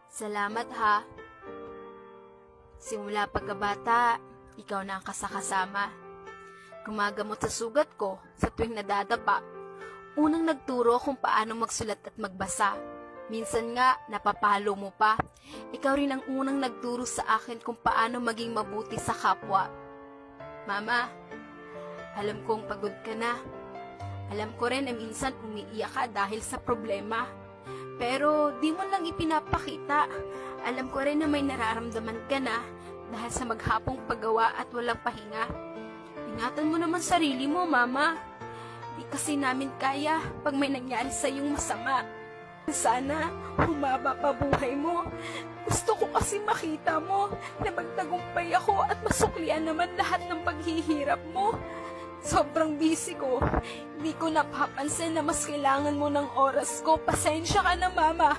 Salamat ha. Simula pagkabata, ikaw na ang kasakasama. Gumagamot sa sugat ko sa tuwing nadadapa. Unang nagturo kung paano magsulat at magbasa. Minsan nga, napapalo mo pa. Ikaw rin ang unang nagturo sa akin kung paano maging mabuti sa kapwa. Mama, alam kong pagod ka na. Alam ko rin na minsan umiiyak ka dahil sa problema. Pero di mo lang ipinapakita. Alam ko rin na may nararamdaman ka na dahil sa maghapong paggawa at walang pahinga. Ingatan mo naman sarili mo, Mama. Di kasi namin kaya pag may nangyari sa iyong masama. Sana humaba pa buhay mo. Gusto ko kasi makita mo na magtagumpay ako at masuklian naman lahat ng paghihirap mo. Sobrang busy ko. Hindi ko napapansin na mas kailangan mo ng oras ko. Pasensya ka na, Mama.